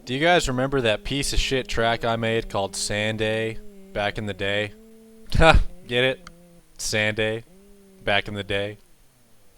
Do you guys remember that piece of shit track I made called Sanday back in the day? Ha, get it? Sanday back in the day?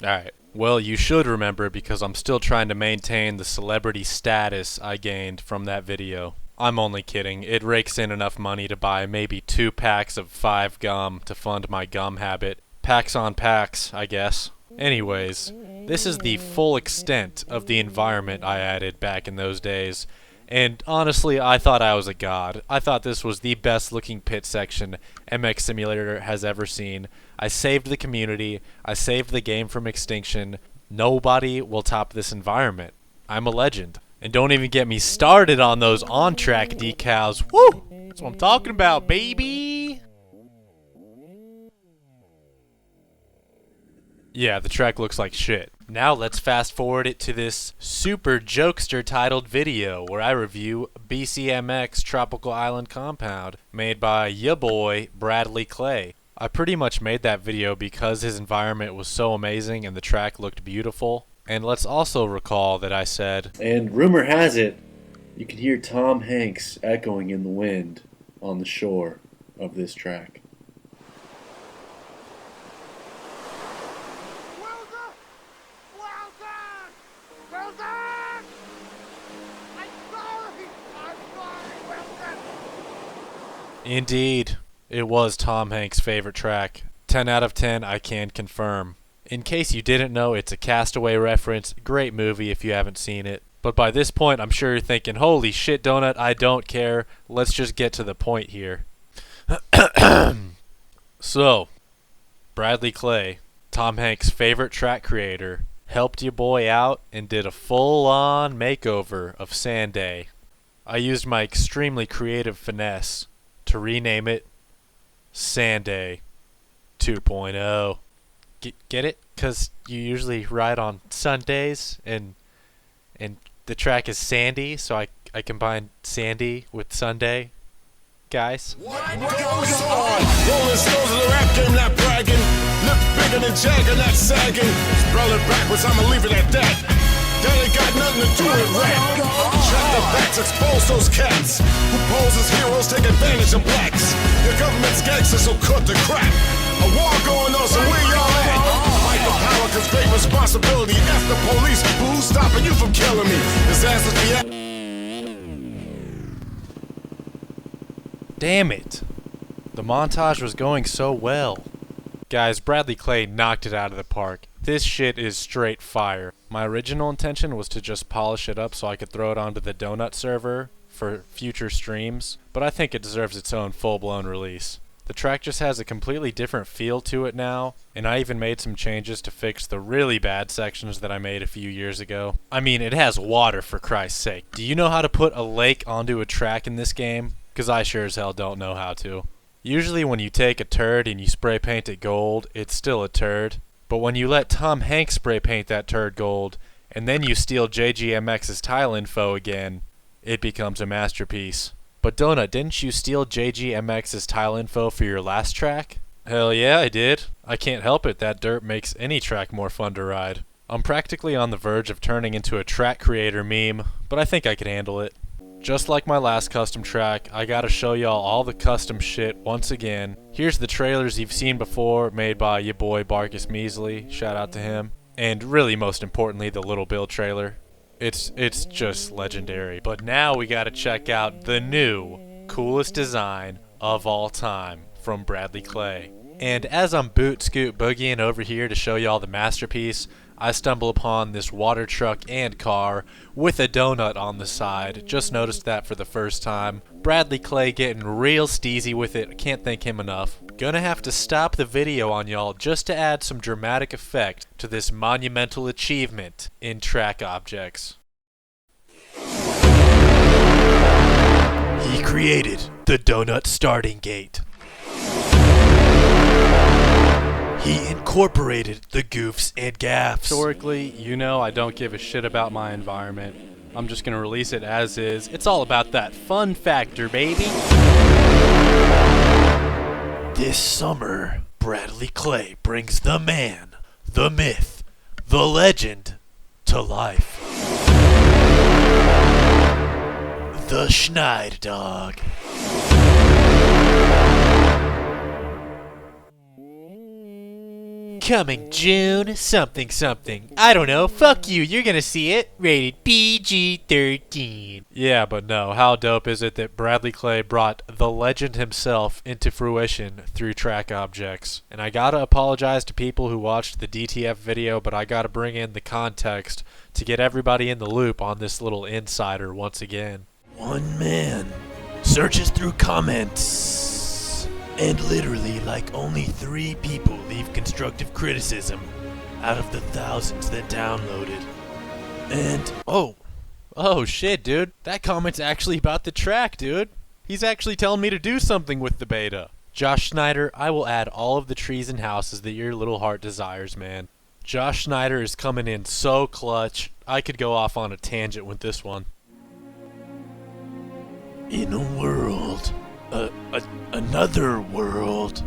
Alright. Well, you should remember because I'm still trying to maintain the celebrity status I gained from that video. I'm only kidding. It rakes in enough money to buy maybe 2 packs of 5 gum to fund my gum habit. Packs on packs, I guess. Anyways, this is the full extent of the environment I added back in those days. And honestly, I thought I was a god. I thought this was the best looking pit section MX Simulator has ever seen. I saved the community. I saved the game from extinction. Nobody will top this environment. I'm a legend. And don't even get me started on those on-track decals. Woo! That's what I'm talking about, baby! Yeah, the track looks like shit. Now let's fast forward it to this super jokester titled video where I review BCMX Tropical Island Compound made by ya boy Bradley Clay. I pretty much made that video because his environment was so amazing and the track looked beautiful. And let's also recall that I said, and rumor has it, you can hear Tom Hanks echoing in the wind on the shore of this track. Indeed, it was Tom Hanks' favorite track. 10 out of 10, I can confirm. In case you didn't know, it's a Castaway reference. Great movie if you haven't seen it. But by this point, I'm sure you're thinking, holy shit, Donut, I don't care. Let's just get to the point here. So, Bradley Clay, Tom Hanks' favorite track creator, helped your boy out and did a full-on makeover of Sanday. I used my extremely creative finesse to rename it Sanday 2.0. Get it? Because you usually ride on Sundays and the track is Sandy, so I combined Sandy with Sunday. Guys? What goes on? Rolling stones of the rap game, not bragging. Lips bigger than Jagger, not sagging. Spelling backwards, I'ma leave it at that. That ain't got nothing to do with rap. Shut the backs, expose those cats who pose as heroes, take advantage of blacks. Your government's gangsters, so cut the crap. A war going on, so where y'all at? Fight for power, cause great responsibility. F the police, who's stopping you from killing me? Disasters be at. Damn it. The montage was going so well. Guys, Bradley Clay knocked it out of the park. This shit is straight fire. My original intention was to just polish it up so I could throw it onto the Donut server for future streams, but I think it deserves its own full-blown release. The track just has a completely different feel to it now, and I even made some changes to fix the really bad sections that I made a few years ago. I mean, it has water, for Christ's sake. Do you know how to put a lake onto a track in this game? Because I sure as hell don't know how to. Usually when you take a turd and you spray paint it gold, it's still a turd. But when you let Tom Hanks spray paint that turd gold, and then you steal JGMX's tile info again, it becomes a masterpiece. But Donut, didn't you steal JGMX's tile info for your last track? Hell yeah, I did. I can't help it, that dirt makes any track more fun to ride. I'm practically on the verge of turning into a track creator meme, but I think I can handle it. Just like my last custom track, I gotta show y'all all the custom shit once again. Here's the trailers you've seen before, made by your boy Barkus Measley, shout out to him. And really most importantly, the Little Bill trailer. It's just legendary. But now we gotta check out the new, coolest design of all time from Bradley Clay. And as I'm boot scoot boogieing over here to show y'all the masterpiece, I stumble upon this water truck and car with a donut on the side. Just noticed that for the first time. Bradley Clay getting real steezy with it. Can't thank him enough. Gonna have to stop the video on y'all just to add some dramatic effect to this monumental achievement in track objects. He created the donut starting gate. He incorporated the goofs and gaffs. Historically, you know I don't give a shit about my environment. I'm just gonna release it as is. It's all about that fun factor, baby. This summer, Bradley Clay brings the man, the myth, the legend to life. The Schneid Dog. Coming June something something. I don't know. Fuck you. You're gonna see it. Rated PG-13. Yeah, but no. How dope is it that Bradley Clay brought the legend himself into fruition through track objects? And I gotta apologize to people who watched the DTF video, but I gotta bring in the context to get everybody in the loop on this little insider once again. One man searches through comments. And literally, like, only 3 people leave constructive criticism out of the thousands that downloaded. And, oh shit, dude. That comment's actually about the track, dude. He's actually telling me to do something with the beta. Josh Schneider, I will add all of the trees and houses that your little heart desires, man. Josh Schneider is coming in so clutch. I could go off on a tangent with this one. In a world... another world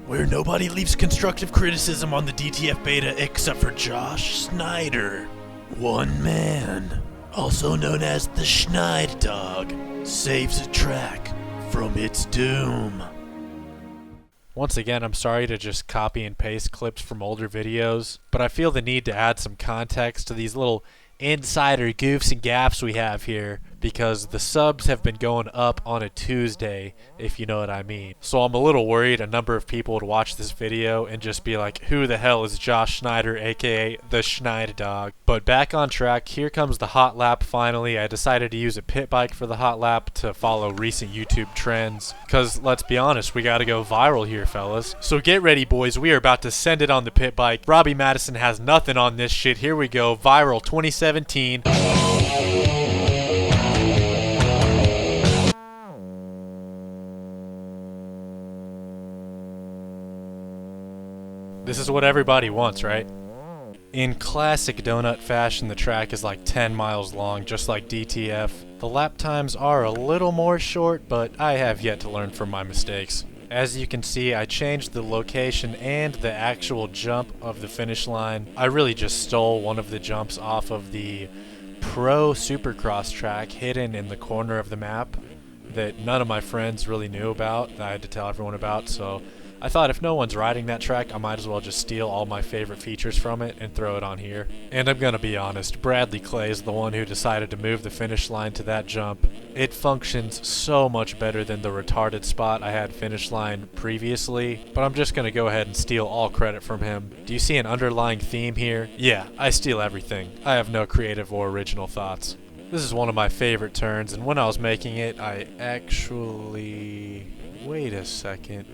where nobody leaves constructive criticism on the DTF beta except for Josh Schneider. One man, also known as the Schneid Dog, saves a track from its doom. Once again, I'm sorry to just copy and paste clips from older videos, but I feel the need to add some context to these little insider goofs and gaffs we have here, because the subs have been going up on a Tuesday, if you know what I mean. So I'm a little worried a number of people would watch this video and just be like, who the hell is Josh Schneider, aka the Schneid Dog? But back on track, here comes the hot lap finally. I decided to use a pit bike for the hot lap to follow recent YouTube trends, because let's be honest, we gotta go viral here, fellas. So get ready, boys, we are about to send it on the pit bike. Robbie Madison has nothing on this shit. Here we go, viral 2017. This is what everybody wants, right? In classic donut fashion, the track is like 10 miles long, just like DTF. The lap times are a little more short, but I have yet to learn from my mistakes. As you can see, I changed the location and the actual jump of the finish line. I really just stole one of the jumps off of the Pro Supercross track hidden in the corner of the map that none of my friends really knew about, that I had to tell everyone about, so I thought if no one's riding that track, I might as well just steal all my favorite features from it and throw it on here. And I'm gonna be honest, Bradley Clay is the one who decided to move the finish line to that jump. It functions so much better than the retarded spot I had finish line previously, but I'm just gonna go ahead and steal all credit from him. Do you see an underlying theme here? Yeah, I steal everything. I have no creative or original thoughts. This is one of my favorite turns, and when I was making it, I actually... Wait a second.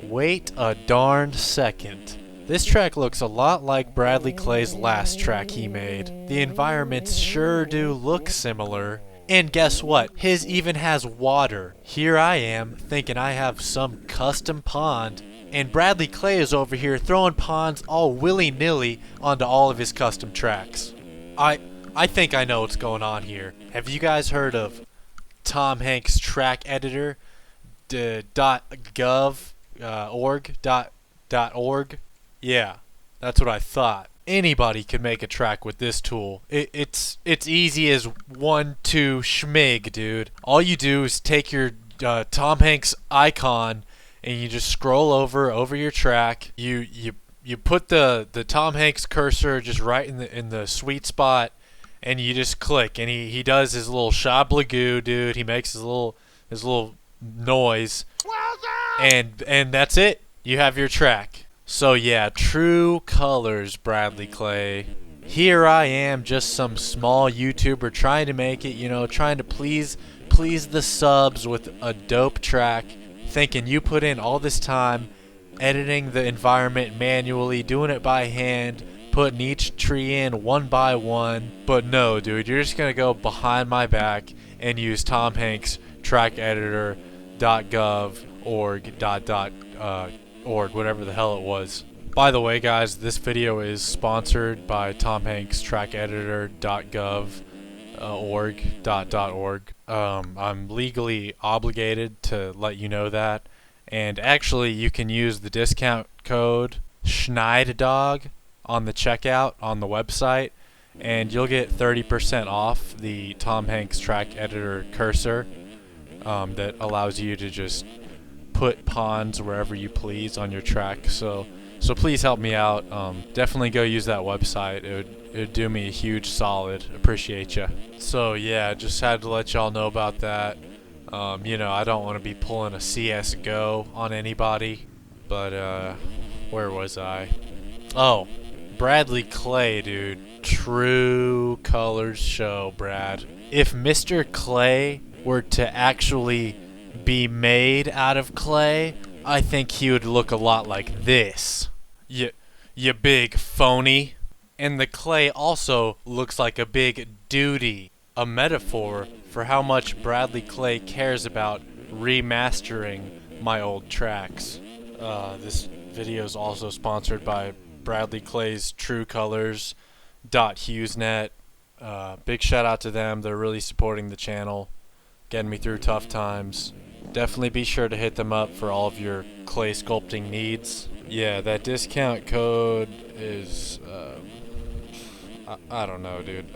Wait a darned second. This track looks a lot like Bradley Clay's last track he made. The environments sure do look similar. And guess what? His even has water. Here I am, thinking I have some custom pond, and Bradley Clay is over here throwing ponds all willy-nilly onto all of his custom tracks. I think I know what's going on here. Have you guys heard of Tom Hanks track editor .org? Yeah, that's what I thought. Anybody could make a track with this tool. It's easy as 1, 2, schmig, dude. All you do is take your Tom Hanks icon and you just scroll over your track. You put the Tom Hanks cursor just right in the sweet spot, and you just click, and he does his little shablagoo, dude. He makes his little noise, and that's it. You have your track. So yeah, true colors, Bradley Clay. Here I am, just some small YouTuber trying to make it, trying to please the subs with a dope track, thinking you put in all this time editing the environment manually, doing it by hand, putting each tree in one by one. But no, dude, you're just gonna go behind my back and use Tom Hanks track editor .gov.org, whatever the hell it was. By the way, guys, this video is sponsored by Tom Hanks track editor .gov.org. I'm legally obligated to let you know that, and actually you can use the discount code SCHNEIDDOG on the checkout on the website, and you'll get 30% off the Tom Hanks track editor cursor that allows you to just put pawns wherever you please on your track. So please help me out. Definitely go use that website. It would do me a huge solid. Appreciate you. So yeah, just had to let y'all know about that. I don't want to be pulling a CS:GO on anybody, but where was I? Oh, Bradley Clay, dude. True colors show, Brad. If Mr. Clay were to actually be made out of clay, I think he would look a lot like this. You big phony. And the clay also looks like a big duty, a metaphor for how much Bradley Clay cares about remastering my old tracks. This video is also sponsored by Bradley Clay's True Colors .HughesNet. Big shout out to them. They're really supporting the channel, getting me through tough times. Definitely be sure to hit them up for all of your clay sculpting needs. Yeah, that discount code is I don't know, dude.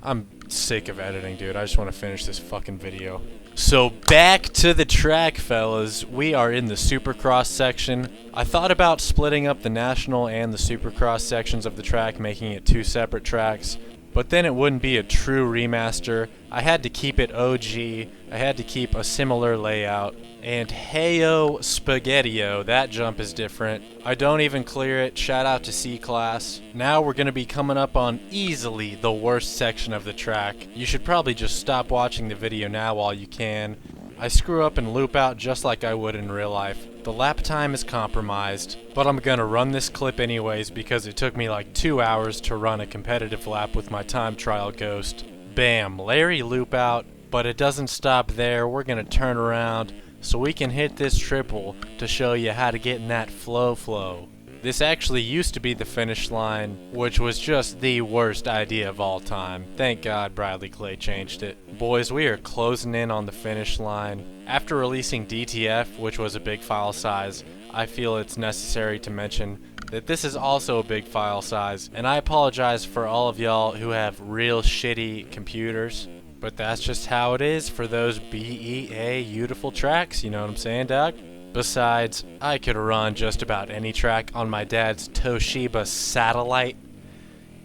I'm sick of editing, dude. I just want to finish this fucking video. So back to the track, fellas. We are in the Supercross section. I thought about splitting up the National and the Supercross sections of the track, making it 2 separate tracks, but then it wouldn't be a true remaster. I had to keep it OG. I had to keep a similar layout. And heyo spaghetti-o, that jump is different. I don't even clear it. Shout out to C-Class. Now we're going to be coming up on easily the worst section of the track. You should probably just stop watching the video now while you can. I screw up and loop out just like I would in real life. The lap time is compromised, but I'm gonna run this clip anyways because it took me like 2 hours to run a competitive lap with my time trial ghost. Bam, Larry loop out, but it doesn't stop there. We're gonna turn around so we can hit this triple to show you how to get in that flow. This actually used to be the finish line, which was just the worst idea of all time. Thank God Bradley Clay changed it. Boys, we are closing in on the finish line. After releasing DTF, which was a big file size, I feel it's necessary to mention that this is also a big file size, and I apologize for all of y'all who have real shitty computers, but that's just how it is for those BEA beautiful tracks, you know what I'm saying, dog? Besides, I could run just about any track on my dad's Toshiba satellite,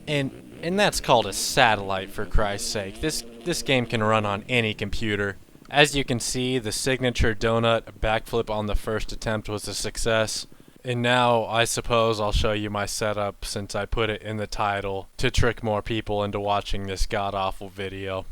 and that's called a satellite, for Christ's sake. This game can run on any computer. As you can see, the signature donut backflip on the first attempt was a success. And now I suppose I'll show you my setup since I put it in the title to trick more people into watching this god-awful video.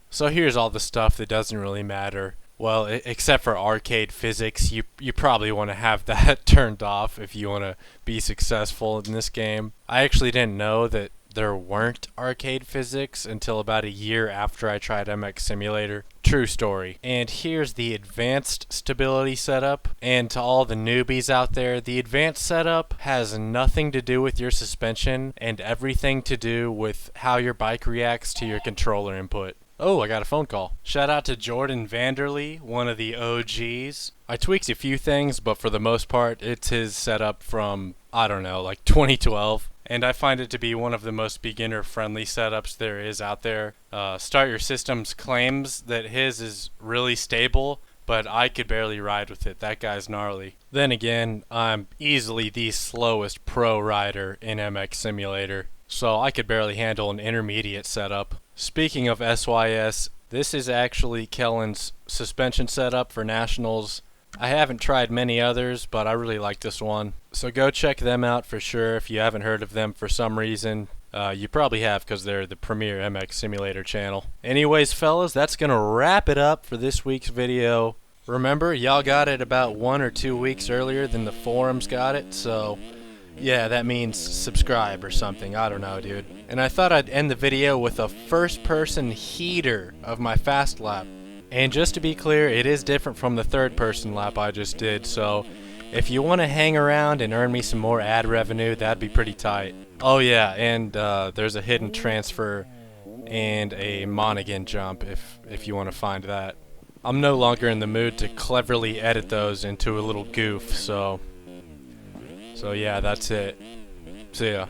So here's all the stuff that doesn't really matter. Well, except for arcade physics, you probably want to have that turned off if you want to be successful in this game. I actually didn't know that there weren't arcade physics until about a year after I tried MX Simulator. True story. And here's the advanced stability setup. And to all the newbies out there, the advanced setup has nothing to do with your suspension and everything to do with how your bike reacts to your controller input. Oh, I got a phone call. Shout out to Jordan Vanderlee, one of the OGs. I tweaked a few things, but for the most part, it's his setup from, I don't know, like 2012. And I find it to be one of the most beginner-friendly setups there is out there. Start Your Systems claims that his is really stable, but I could barely ride with it. That guy's gnarly. Then again, I'm easily the slowest pro rider in MX Simulator, so I could barely handle an intermediate setup. Speaking of SYS, this is actually Kellen's suspension setup for Nationals. I haven't tried many others, but I really like this one. So go check them out for sure if you haven't heard of them for some reason. You probably have because they're the premier MX Simulator channel. Anyways, fellas, that's going to wrap it up for this week's video. Remember, y'all got it about 1 or 2 weeks earlier than the forums got it, so yeah, that means subscribe or something. I don't know, dude. And I thought I'd end the video with a first-person heater of my fast lap. And just to be clear, it is different from the third-person lap I just did, so if you want to hang around and earn me some more ad revenue, that'd be pretty tight. Oh yeah, and there's a hidden transfer and a Monaghan jump if you want to find that. I'm no longer in the mood to cleverly edit those into a little goof, so yeah, that's it. See ya.